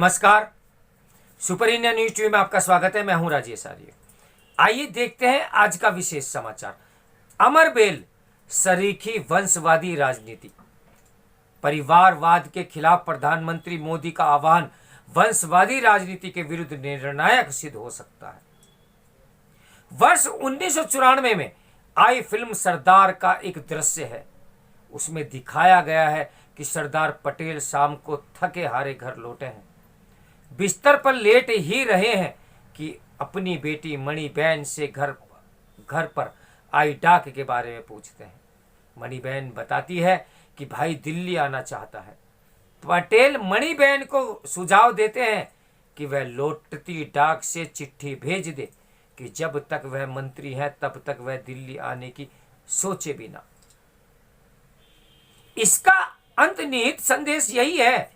नमस्कार। Super India news TV में आपका स्वागत है। मैं हूं राजेश आर्य। आइए देखते हैं आज का विशेष समाचार। अमर बेल, सरीखी वंशवादी राजनीति। परिवारवाद के खिलाफ प्रधानमंत्री मोदी का आह्वान वंशवादी राजनीति के विरुद्ध निर्णायक सिद्ध हो सकता है। वर्ष 1994 में आई फिल्म सरदार का एक दृश्य है। उसमें दिखाया गया है कि सरदार पटेल शाम को थके हारे घर लौटे हैं। बिस्तर पर लेट ही रहे हैं कि अपनी बेटी मणिबेन से घर पर आई डाक के बारे में पूछते हैं। मणिबेन बताती है कि भाई दिल्ली आना चाहता है। पटेल मणिबेन को सुझाव देते हैं कि वह लौटती डाक से चिट्ठी भेज दे कि जब तक वह मंत्री है तब तक वह दिल्ली आने की सोचे भी ना। इसका अंतर्निहित संदेश यही है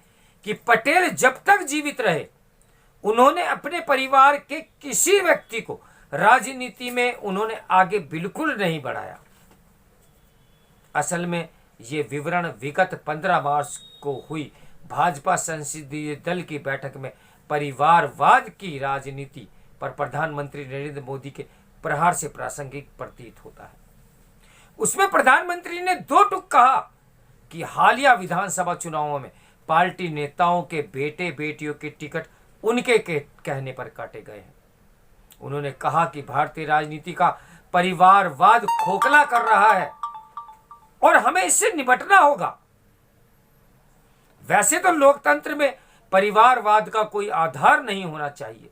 कि पटेल जब तक जीवित रहे उन्होंने अपने परिवार के किसी व्यक्ति को राजनीति में उन्होंने आगे बिल्कुल नहीं बढ़ाया। असल में ये विवरण विगत 15 मार्च को हुई भाजपा संसदीय दल की बैठक में परिवारवाद की राजनीति पर प्रधानमंत्री नरेंद्र मोदी के प्रहार से प्रासंगिक प्रतीत होता है। उसमें प्रधानमंत्री ने दो टूक कहा कि हालिया विधानसभा चुनावों में पार्टी नेताओं के बेटे बेटियों के टिकट उनके कहने पर काटे गए हैं। उन्होंने कहा कि भारतीय राजनीति का परिवारवाद खोखला कर रहा है और हमें इससे निपटना होगा। वैसे तो लोकतंत्र में परिवारवाद का कोई आधार नहीं होना चाहिए,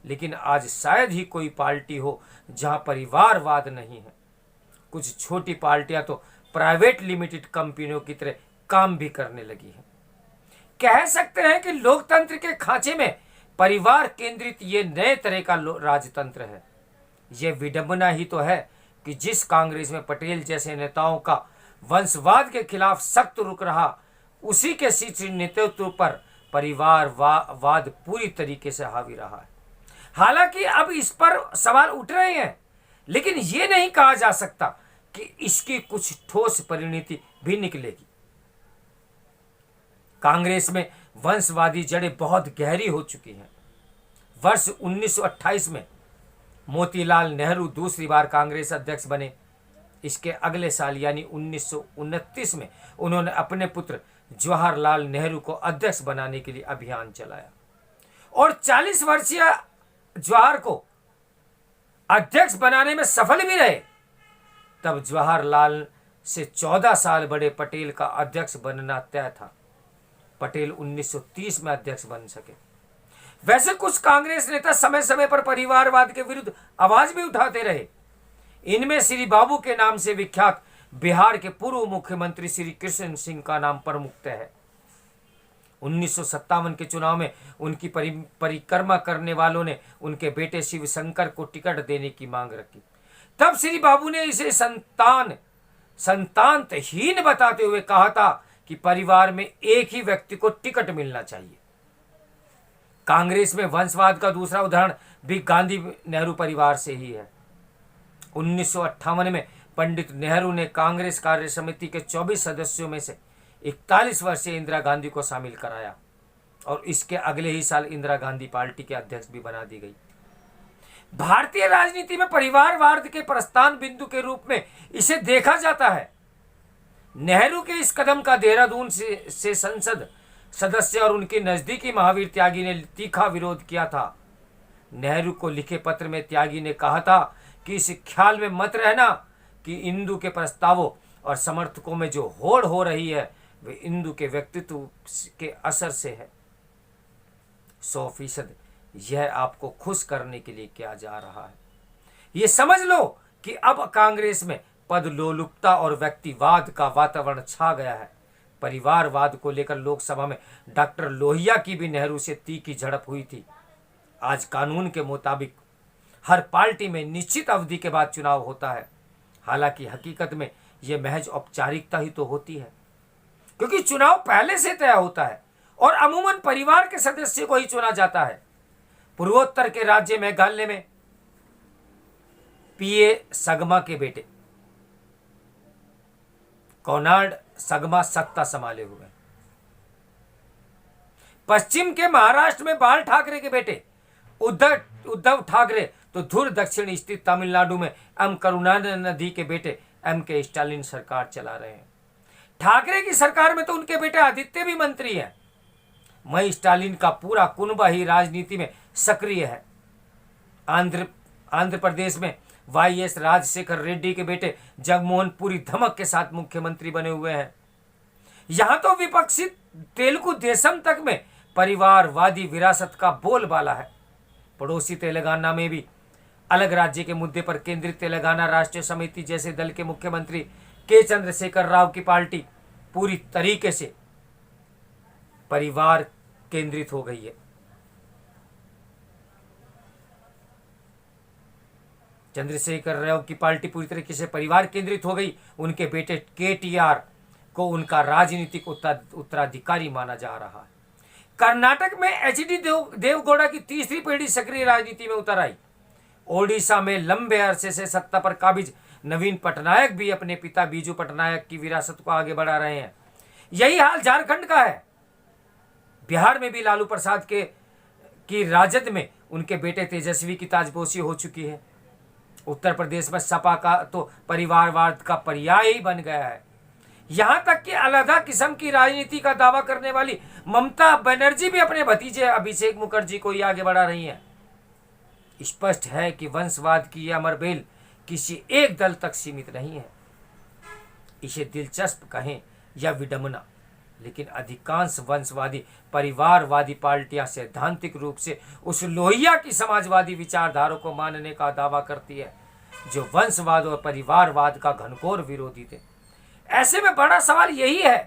लेकिन आज शायद ही कोई पार्टी हो जहां परिवारवाद नहीं है। कुछ छोटी पार्टियां तो प्राइवेट लिमिटेड कंपनियों की तरह काम भी करने लगी हैं। कह सकते हैं कि लोकतंत्र के खांचे में परिवार केंद्रित ये नए तरह का राजतंत्र है। ये विडंबना ही तो है कि जिस कांग्रेस में पटेल जैसे नेताओं का वंशवाद के खिलाफ सख्त रुख रहा, उसी के शीर्ष नेतृत्व पर परिवारवाद पूरी तरीके से हावी रहा है। हालांकि अब इस पर सवाल उठ रहे हैं, लेकिन ये नहीं कहा जा सकता कि इसकी कुछ ठोस परिणति भी निकलेगी। कांग्रेस में वंशवादी जड़ें बहुत गहरी हो चुकी हैं। वर्ष 1928 में मोतीलाल नेहरू दूसरी बार कांग्रेस अध्यक्ष बने। इसके अगले साल यानी 1929 में उन्होंने अपने पुत्र जवाहरलाल नेहरू को अध्यक्ष बनाने के लिए अभियान चलाया और 40 वर्षीय जवाहर को अध्यक्ष बनाने में सफल भी रहे। तब जवाहरलाल से 14 साल बड़े पटेल का अध्यक्ष बनना तय था। पटेल 1930 में अध्यक्ष बन सके। वैसे कुछ कांग्रेस नेता समय समय पर परिवारवाद के विरुद्ध आवाज भी उठाते रहे। इनमें श्री बाबू के नाम से विख्यात बिहार के पूर्व मुख्यमंत्री श्री कृष्ण सिंह का नाम प्रमुख है। 1957 के चुनाव में उनकी परिक्रमा करने वालों ने उनके बेटे शिवशंकर को टिकट देने की मांग रखी। तब श्री बाबू ने इसे संतानहीन बताते हुए कहा था कि परिवार में एक ही व्यक्ति को टिकट मिलना चाहिए। कांग्रेस में वंशवाद का दूसरा उदाहरण भी गांधी नेहरू परिवार से ही है। 1958 में पंडित नेहरू ने कांग्रेस कार्य समिति के 24 सदस्यों में से 41 वर्षीय इंदिरा गांधी को शामिल कराया और इसके अगले ही साल इंदिरा गांधी पार्टी के अध्यक्ष भी बना दी गई। भारतीय राजनीति में परिवारवाद के प्रस्थान बिंदु के रूप में इसे देखा जाता है। नेहरू के इस कदम का देहरादून से संसद सदस्य और उनके नजदीकी महावीर त्यागी ने तीखा विरोध किया था। नेहरू को लिखे पत्र में त्यागी ने कहा था कि इस ख्याल में मत रहना कि इंदु के प्रस्तावों और समर्थकों में जो होड़ हो रही है वे इंदु के व्यक्तित्व के असर से है। 100% यह आपको खुश करने के लिए किया जा रहा है। ये समझ लो कि अब कांग्रेस में पद लोलुपता और व्यक्तिवाद का वातावरण छा गया है। परिवारवाद को लेकर लोकसभा में डॉक्टर लोहिया की भी नेहरू से तीखी झड़प हुई थी। आज कानून के मुताबिक हर पार्टी में निश्चित अवधि के बाद चुनाव होता है। हालांकि हकीकत में यह महज औपचारिकता ही तो होती है, क्योंकि चुनाव पहले से तय होता है और अमूमन परिवार के सदस्य को ही चुना जाता है। पूर्वोत्तर के राज्य मेघालय में पीए सगमा के बेटे कोनार्ड सगमा सत्ता संभाले हुए। पश्चिम के महाराष्ट्र में बाल ठाकरे के बेटे उद्धव ठाकरे तो धुर दक्षिण स्थित तमिलनाडु में एम करुणानिधि के बेटे एम के स्टालिन सरकार चला रहे हैं। ठाकरे की सरकार में तो उनके बेटे आदित्य भी मंत्री हैं। वहीं स्टालिन का पूरा कुनबा ही राजनीति में सक्रिय है। आंध्र प्रदेश में वाईएस राजशेखर रेड्डी के बेटे जगमोहन पूरी धमक के साथ मुख्यमंत्री बने हुए हैं। यहां तो विपक्षी तेलुगु देशम तक में परिवारवादी विरासत का बोलबाला है। पड़ोसी तेलंगाना में भी अलग राज्य के मुद्दे पर केंद्रित तेलंगाना राष्ट्रीय समिति जैसे दल के मुख्यमंत्री के चंद्रशेखर राव की पार्टी पूरी तरीके से परिवार केंद्रित हो गई है। चंद्रशेखर राव की पार्टी पूरी तरीके से परिवार केंद्रित हो गई। उनके बेटे केटीआर को उनका राजनीतिक उत्तराधिकारी माना जा रहा है। कर्नाटक में एचडी देवगौड़ा की तीसरी पीढ़ी सक्रिय राजनीति में उतर आई। ओडिशा में लंबे अरसे से सत्ता पर काबिज नवीन पटनायक भी अपने पिता बीजू पटनायक की विरासत को आगे बढ़ा रहे हैं। यही हाल झारखंड का है। बिहार में भी लालू प्रसाद की राजद में उनके बेटे तेजस्वी की ताजपोशी हो चुकी है। उत्तर प्रदेश में सपा का तो परिवारवाद का पर्याय ही बन गया है। यहां तक कि अलग किस्म की राजनीति का दावा करने वाली ममता बनर्जी भी अपने भतीजे अभिषेक मुखर्जी को ही आगे बढ़ा रही हैं। स्पष्ट है कि वंशवाद की यह अमरबेल किसी एक दल तक सीमित नहीं है। इसे दिलचस्प कहें या विडंबना, लेकिन अधिकांश वंशवादी परिवारवादी पार्टियां सैद्धांतिक रूप से उस लोहिया की समाजवादी विचारधारा को मानने का दावा करती है जो वंशवाद और परिवारवाद का घनघोर विरोधी थे। ऐसे में बड़ा सवाल यही है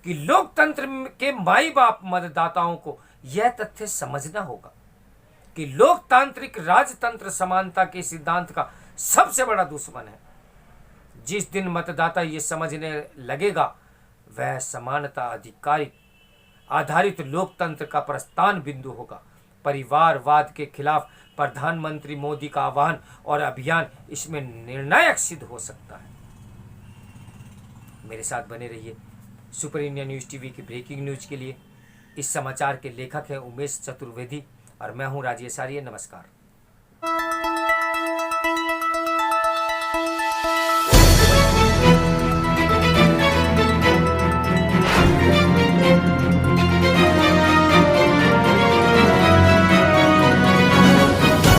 कि लोकतंत्र के माई बाप मतदाताओं को यह तथ्य समझना होगा कि लोकतांत्रिक राजतंत्र समानता के सिद्धांत का सबसे बड़ा दुश्मन है। जिस दिन मतदाता ये समझने लगेगा, वह समानता अधिकारिक आधारित लोकतंत्र का प्रस्थान बिंदु होगा। परिवारवाद के खिलाफ प्रधानमंत्री मोदी का आह्वान और अभियान इसमें निर्णायक सिद्ध हो सकता है। मेरे साथ बने रहिए सुपर इंडिया न्यूज़ टीवी की ब्रेकिंग न्यूज के लिए। इस समाचार के लेखक हैं उमेश चतुर्वेदी और मैं हूं राजेश आर्य। नमस्कार।